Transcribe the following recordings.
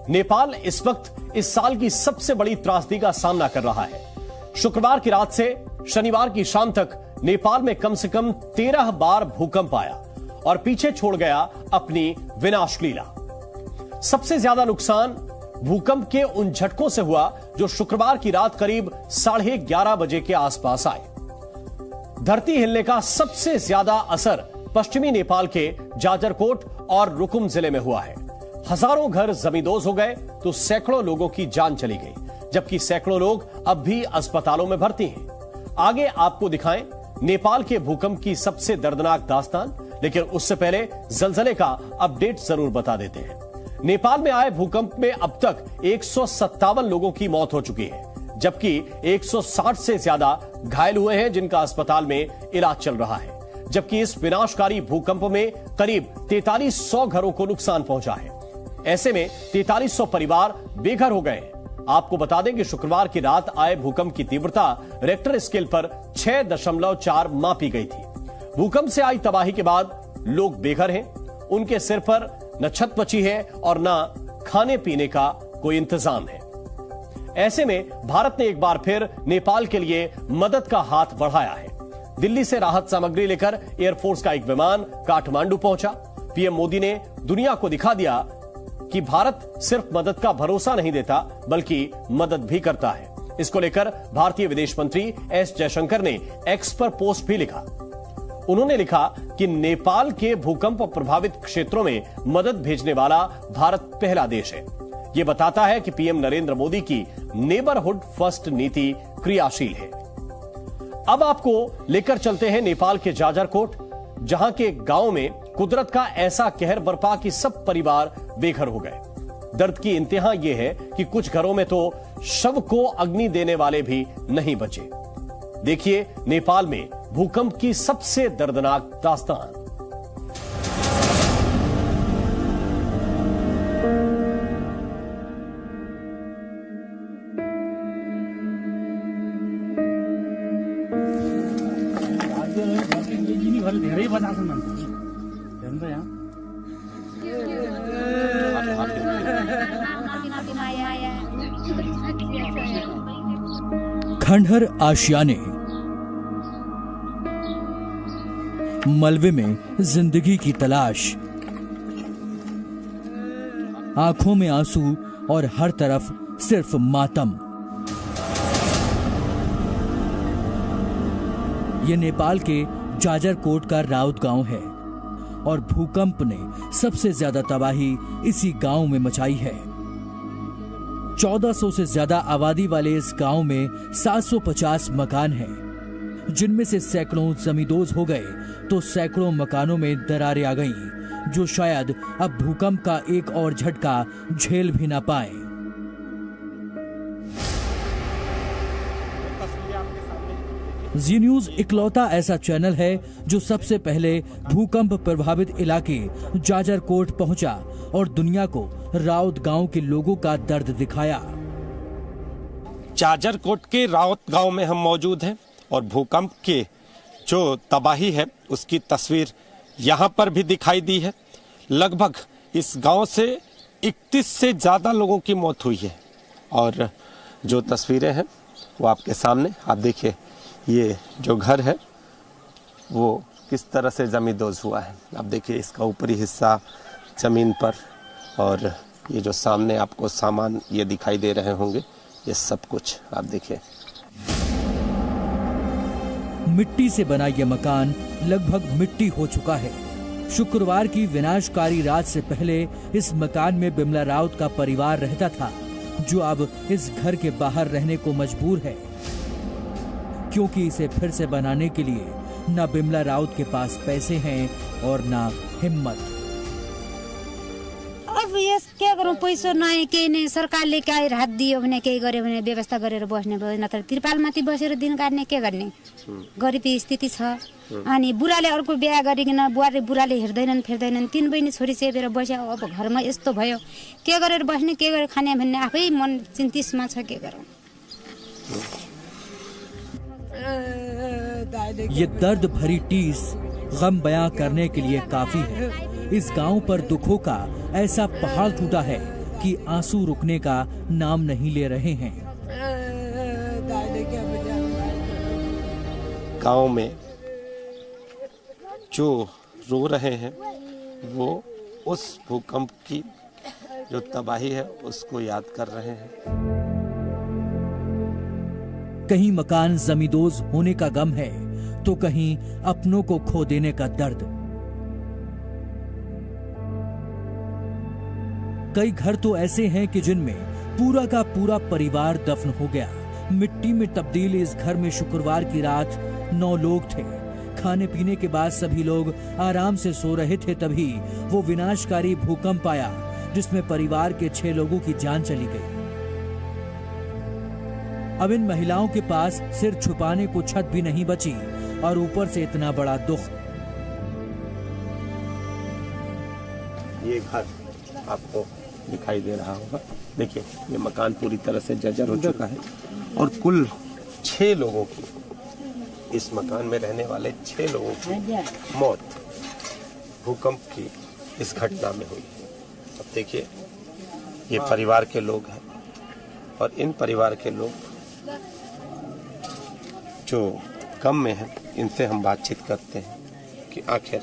नेपाल इस वक्त इस साल की सबसे बड़ी त्रासदी का सामना कर रहा है। शुक्रवार की रात से शनिवार की शाम तक नेपाल में कम से कम 13 बार भूकंप आया और पीछे छोड़ गया अपनी विनाश लीला। सबसे ज्यादा नुकसान भूकंप के उन झटकों से हुआ जो शुक्रवार की रात करीब 11:30 बजे के आसपास आए। धरती हिलने का सबसे ज्यादा असर पश्चिमी नेपाल के जाजरकोट और रुकुम जिले में हुआ है। हजारों घर जमींदोज हो गए तो सैकड़ों लोगों की जान चली गई, जबकि सैकड़ों लोग अब भी अस्पतालों में भर्ती हैं। आगे आपको दिखाएं नेपाल के भूकंप की सबसे दर्दनाक दास्तान, लेकिन उससे पहले जलजले का अपडेट जरूर बता देते हैं। नेपाल में आए भूकंप में अब तक 157 लोगों की मौत हो चुकी है, जबकि 160 से ज्यादा घायल हुए हैं जिनका अस्पताल में इलाज चल रहा है। जबकि इस विनाशकारी भूकंप में करीब 4300 घरों को नुकसान पहुंचा है। ऐसे में 4300 परिवार बेघर हो गए हैं। आपको बता दें कि शुक्रवार की रात आए भूकंप की तीव्रता रेक्टर स्केल पर 6.4 मापी गई थी। भूकंप से आई तबाही के बाद लोग बेघर हैं। उनके सिर पर न छत बची है और न खाने पीने का कोई इंतजाम है। ऐसे में भारत ने एक बार फिर नेपाल के लिए मदद का हाथ बढ़ाया है। दिल्ली से राहत सामग्री लेकर एयरफोर्स का एक विमान काठमांडू पहुंचा। पीएम मोदी ने दुनिया को दिखा दिया कि भारत सिर्फ मदद का भरोसा नहीं देता, बल्कि मदद भी करता है। इसको लेकर भारतीय विदेश मंत्री एस जयशंकर ने एक्स पर पोस्ट भी लिखा। उन्होंने लिखा कि नेपाल के भूकंप प्रभावित क्षेत्रों में मदद भेजने वाला भारत पहला देश है। यह बताता है कि पीएम नरेंद्र मोदी की नेबरहुड फर्स्ट नीति क्रियाशील है। अब आपको लेकर चलते हैं नेपाल के जाजरकोट, जहां के गांव में कुदरत का ऐसा कहर बरपा कि सब परिवार बेघर हो गए। दर्द की इंतहा यह है कि कुछ घरों में तो शव को अग्नि देने वाले भी नहीं बचे। देखिए नेपाल में भूकंप की सबसे दर्दनाक दास्तान। खंडहर आशियाने, मलबे में जिंदगी की तलाश, आंखों में आंसू और हर तरफ सिर्फ मातम। ये नेपाल के जाजरकोट का राउत गांव है और भूकंप ने सबसे ज्यादा तबाही इसी गांव में मचाई है। 1400 से ज्यादा आबादी वाले इस गांव में 750 मकान हैं, जिनमें से सैकड़ों जमींदोज हो गए तो सैकड़ों मकानों में दरारें आ गईं, जो शायद अब भूकंप का एक और झटका झेल भी ना पाए। जी न्यूज इकलौता ऐसा चैनल है जो सबसे पहले भूकंप प्रभावित इलाके जाजरकोट पहुंचा और दुनिया को राउत गांव के लोगों का दर्द दिखाया। जाजरकोट के राउत गांव में हम मौजूद हैं और भूकंप के जो तबाही है उसकी तस्वीर यहां पर भी दिखाई दी है। लगभग इस गांव से 31 से ज्यादा लोगों की मौत हुई है और जो तस्वीरें हैं वो आपके सामने। आप देखिए ये जो घर है वो किस तरह से जमींदोज हुआ है। आप देखिए इसका ऊपरी हिस्सा जमीन पर और ये जो सामने आपको सामान ये दिखाई दे रहे होंगे, ये सब कुछ आप देखिए। मिट्टी से बना ये मकान लगभग मिट्टी हो चुका है। शुक्रवार की विनाशकारी रात से पहले इस मकान में बिमला राउत का परिवार रहता था, जो अब इस घर के बाहर रहने को मजबूर है, क्योंकि इसे फिर से बनाने के लिए न बिमला राउत के पास पैसे हैं और न हिम्मत। अब यस के गरौँ, पैसा नआए केही नै, सरकारले केही राहत दियो भने केही गर्यो भने व्यवस्था गरेर बस्ने भयो, नत्र त्रिपालमाथि बसेर दिन काट्ने के गर्ने। गरिबी स्थिति छ। अनि बुढाले अर्को बिहा गरिकन बुढाले हेर्दैनन् फेर्दैनन्, तीन बहिनी छोरी चेपेर बस्यो। अब घरमा यस्तो भयो, के गरेर बस्ने के गरेर खाने भन्ने आफै मन चिन्तिसमा छ। के गरौँ। ये दर्द भरी टीस गम बयां करने के लिए काफी है। इस गांव पर दुखों का ऐसा पहाड़ टूटा है उनकी आंसू रुकने का नाम नहीं ले रहे हैं। गांव में जो रो रहे हैं वो उस भूकंप की जो तबाही है उसको याद कर रहे हैं। कहीं मकान जमींदोज होने का गम है तो कहीं अपनों को खो देने का दर्द। कई घर तो ऐसे हैं कि जिनमें पूरा का पूरा परिवार दफन हो गया। मिट्टी में तब्दील इस घर में शुक्रवार की रात 9 लोग थे। खाने पीने के बाद सभी लोग आराम से सो रहे थे, तभी वो विनाशकारी भूकंप आया जिसमें परिवार के 6 लोगों की जान चली गई। अब इन महिलाओं के पास सिर छुपाने को छत भी नहीं बची और ऊपर से इतना बड़ा दुख। ये घर आपको दिखाई दे रहा होगा। देखिए, ये मकान पूरी तरह से जर्जर हो चुका है और कुल 6 लोगों की, इस मकान में रहने वाले 6 लोगों की मौत भूकंप की इस घटना में हुई। अब देखिए, ये परिवार के लोग हैं और इन परिवार के लोग जो गम में हैं, इनसे हम बातचीत करते हैं कि आखिर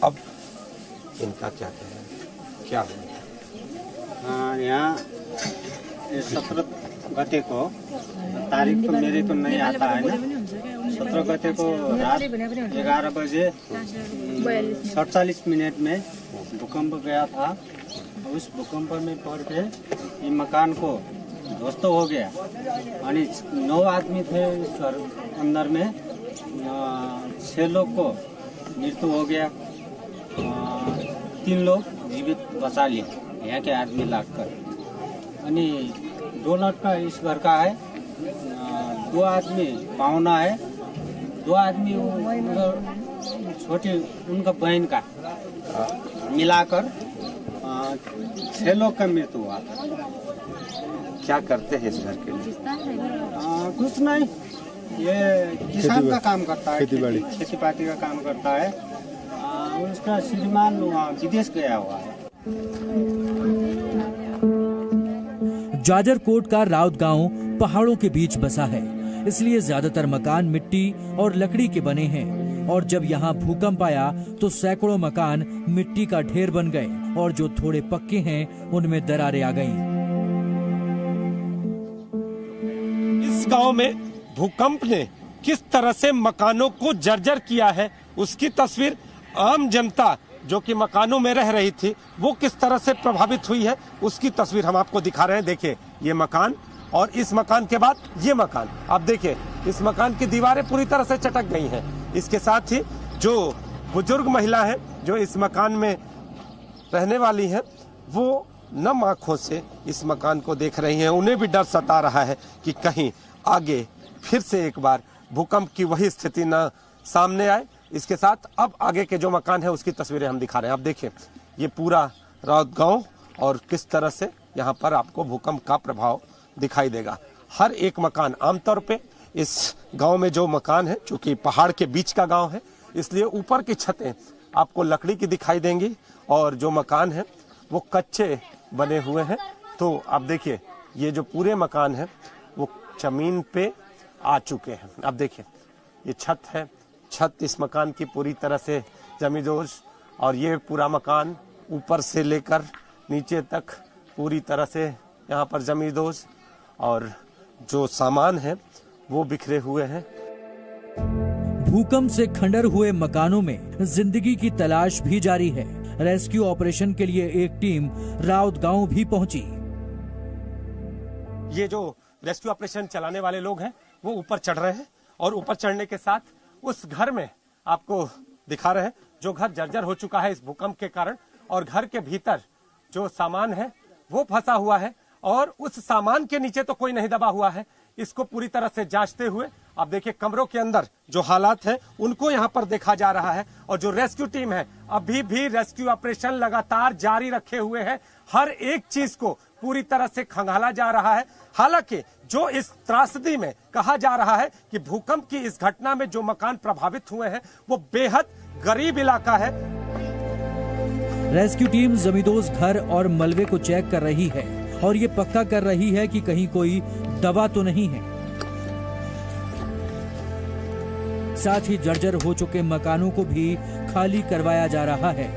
अब इनका क्या कहना है, क्या हुआ। यहाँ 17 गते को तारीख तो मेरे तो नहीं आता है ना। 17 गते को रात 11 बजे 47 मिनट में भूकंप गया था। उस भूकंप में पड़ के ये मकान को ध्वस्त हो गया। यानी 9 आदमी थे इस घर अंदर में, 6 लोग को मृत्यु हो गया, 3 लोग जीवित बचा लिए यहाँ के आदमी लागकर। यानी 2 लड़का इस घर का है, 2 आदमी पाहुना है, 2 आदमी छोटी उनका बहन का मिलाकर 6 लोग का मृत्यु हुआ। क्या करते हैं इस घर के लिए? कुछ नहीं, ये किसान का काम करता है, खेती पाती का काम करता है। उसका श्रीमान विदेश गया हुआ है। जाजरकोट का राउत गांव पहाड़ों के बीच बसा है, इसलिए ज्यादातर मकान मिट्टी और लकड़ी के बने हैं। और जब यहाँ भूकंप आया तो सैकड़ों मकान मिट्टी का ढेर बन गए और जो थोड़े पक्के हैं उनमें दरारें आ गईं। इस गांव में भूकंप ने किस तरह से मकानों को जर्जर किया है, उसकी तस्वीर आम जनता जो कि मकानों में रह रही थी वो किस तरह से प्रभावित हुई है उसकी तस्वीर हम आपको दिखा रहे हैं। देखिए, ये मकान और इस मकान के बाद ये मकान, आप देखिए इस मकान की दीवारें पूरी तरह से चटक गई हैं। इसके साथ ही जो बुजुर्ग महिला है जो इस मकान में रहने वाली है वो नम आंखों से इस मकान को देख रही हैं। उन्हें भी डर सता रहा है कि कहीं आगे फिर से एक बार भूकंप की वही स्थिति न सामने आए। इसके साथ अब आगे के जो मकान है उसकी तस्वीरें हम दिखा रहे हैं। आप देखिए, ये पूरा राउत गांव और किस तरह से यहाँ पर आपको भूकंप का प्रभाव दिखाई देगा। हर एक मकान, आमतौर पे इस गांव में जो मकान है, चूंकि पहाड़ के बीच का गांव है इसलिए ऊपर की छतें आपको लकड़ी की दिखाई देंगी और जो मकान है वो कच्चे बने हुए हैं। तो आप देखिए, ये जो पूरे मकान है वो जमीन पे आ चुके हैं। अब देखिए, ये छत है, छत इस मकान की पूरी तरह से जमींदोज और ये पूरा मकान ऊपर से लेकर नीचे तक पूरी तरह से यहाँ पर जमींदोज और जो सामान है वो बिखरे हुए हैं। भूकंप से खंडर हुए मकानों में जिंदगी की तलाश भी जारी है। रेस्क्यू ऑपरेशन के लिए एक टीम राउत गांव भी पहुंची। ये जो रेस्क्यू ऑपरेशन चलाने वाले लोग हैं वो ऊपर चढ़ रहे हैं और ऊपर चढ़ने के साथ उस घर में आपको दिखा रहे हैं जो घर जर्जर हो चुका है इस भूकंप के कारण, और घर के भीतर जो सामान है वो फंसा हुआ है और उस सामान के नीचे तो कोई नहीं दबा हुआ है। इसको पूरी तरह से जांचते हुए आप देखिए कमरों के अंदर जो हालात है उनको यहाँ पर देखा जा रहा है और जो रेस्क्यू टीम है अभी भी रेस्क्यू ऑपरेशन लगातार जारी रखे हुए है। हर एक चीज को पूरी तरह से खंगाला जा रहा है। हालांकि जो इस त्रासदी में कहा जा रहा है कि भूकंप की इस घटना में जो मकान प्रभावित हुए हैं वो बेहद गरीब इलाका है। रेस्क्यू टीम जमींदोज घर और मलबे को चेक कर रही है और ये पक्का कर रही है कि कहीं कोई दवा तो नहीं है। साथ ही जर्जर हो चुके मकानों को भी खाली करवाया जा रहा है।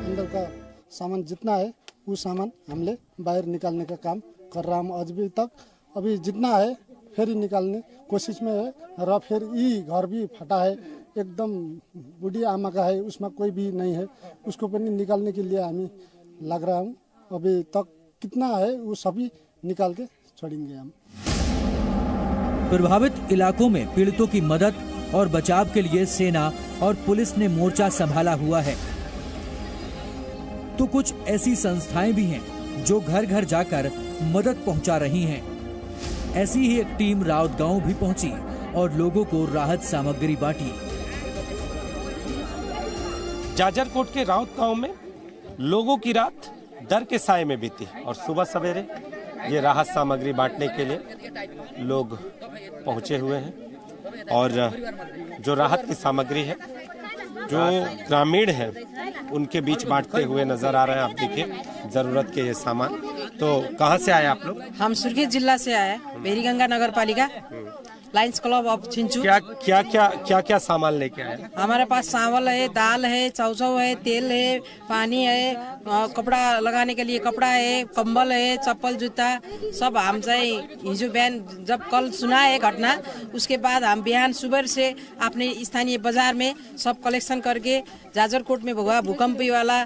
अंदर का सामान जितना है वो सामान हमले बाहर निकालने का काम कर रहा हूँ। अभी तक अभी जितना है फिर ही निकालने कोशिश में है। र फिर ये घर भी फटा है, एकदम बूढ़ी आमा का है, उसमें कोई भी नहीं है, उसको पनि निकालने के लिए हमें लग रहा हूँ। अभी तक कितना है वो सभी निकाल के छोड़ेंगे हम। प्रभावित इलाकों में पीड़ितों की मदद और बचाव के लिए सेना और पुलिस ने मोर्चा संभाला हुआ है, तो कुछ ऐसी संस्थाएं भी हैं जो घर घर जाकर मदद पहुंचा रही हैं। ऐसी ही एक टीम राउत गांव भी पहुंची और लोगों को राहत सामग्री बांटी। जाजरकोट के राउत गांव में लोगों की रात डर के साए में बीती और सुबह सवेरे ये राहत सामग्री बांटने के लिए लोग पहुंचे हुए हैं। और जो राहत की सामग्री है जो ग्रामीण है उनके बीच बांटते हुए नजर आ रहे हैं। आप देखिए जरूरत के ये सामान। तो कहाँ से आए आप लोग? हम सुर्खेत जिला से आए, भेरीगंगा नगर पालिका, लायंस क्लब ऑफ चिंचू। क्या सामान लेके आए? हमारे पास चावल है, दाल है, चाउचाउ है, तेल है, पानी है, कपड़ा लगाने के लिए कपड़ा है, कंबल है, चप्पल जूता सब। हम चाहिँ हिजो बिहान जब कल सुना है घटना, उसके बाद हम बिहान सुबह से अपने स्थानीय बाजार में सब कलेक्शन करके जाजरकोट में हुआ भूकंपी वाला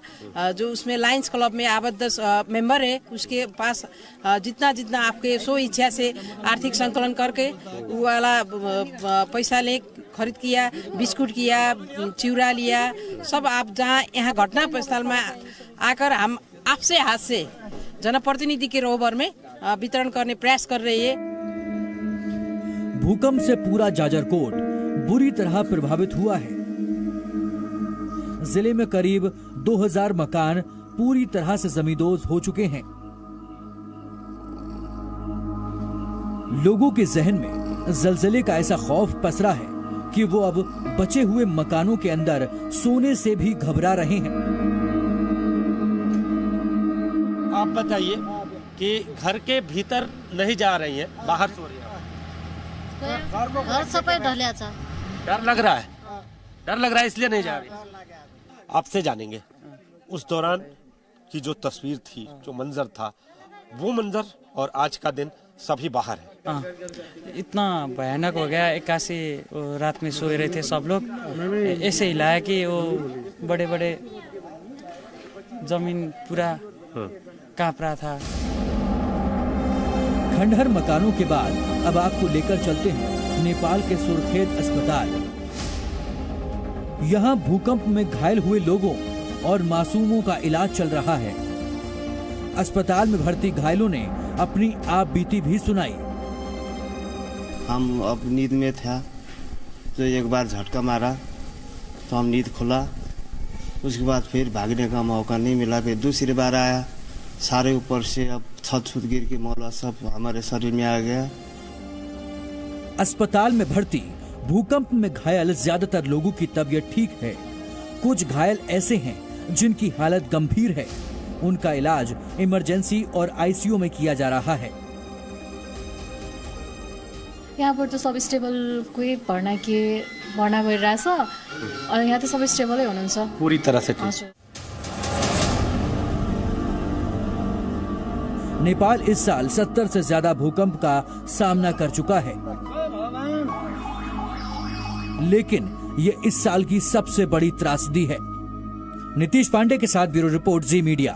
जो उसमें लायंस क्लब में आबद्ध मेंबर है उसके पास जितना जितना आपके सो इच्छा से आर्थिक संकलन करके वो वाला पैसा ले खरीद किया, बिस्कुट किया, चिउरा लिया सब। आप जहाँ यहाँ घटना स्थल में आकर हम आपसे हाथ से जनप्रतिनिधि के रोबर में वितरण करने प्रयास कर रहे हैं। भूकंप से पूरा जाजरकोट बुरी तरह प्रभावित हुआ है। जिले में करीब 2000 मकान पूरी तरह से जमींदोज हो चुके हैं। लोगों के जहन में जलजले का ऐसा खौफ पसरा है कि वो अब बचे हुए मकानों के अंदर सोने से भी घबरा रहे हैं। आप बताइए कि घर के भीतर नहीं जा रही है, बाहर सो रही है। घर सबै ढल्या छ। डर लग रहा है, डर लग रहा है इसलिए नहीं जा रही। आपसे जानेंगे उस दौरान की जो तस्वीर थी, जो मंजर था, वो मंजर और आज का दिन सभी बाहर है। इतना भयानक हो गया। 81 रात में सोए रहे थे सब लोग, ऐसे ही लाया कि वो बड़े बड़े जमीन पूरा कांप रहा था। खंडहर मकानों के बाद अब आपको लेकर चलते हैं नेपाल के सुर्खेत अस्पताल। यहाँ भूकंप में घायल हुए लोगों और मासूमों का इलाज चल रहा है। अस्पताल में भर्ती घायलों ने अपनी आप बीती भी सुनाई। हम अब नींद में था तो एक बार झटका मारा तो हम नींद खुला, उसके बाद फिर भागने का मौका नहीं मिला। फिर दूसरी बार आया, सारे ऊपर से अब छत छुत गिर के मौला सब हमारे शरीर में आ गया। अस्पताल में भर्ती भूकंप में घायल ज्यादातर लोगों की तबीयत ठीक है। कुछ घायल ऐसे हैं जिनकी हालत गंभीर है। उनका इलाज इमरजेंसी और आईसीयू में किया जा रहा है। यहाँ पर तो सब स्टेबल कोही भर्ना गरिरहेछ अनि यहाँ त सबै स्टेबलै हुनुहुन्छ पूरी तरह से ठीक। नेपाल इस साल 70 से ज्यादा भूकंप का सामना कर चुका है, लेकिन ये इस साल की सबसे बड़ी त्रासदी है। नीतीश पांडे के साथ ब्यूरो रिपोर्ट, जी मीडिया।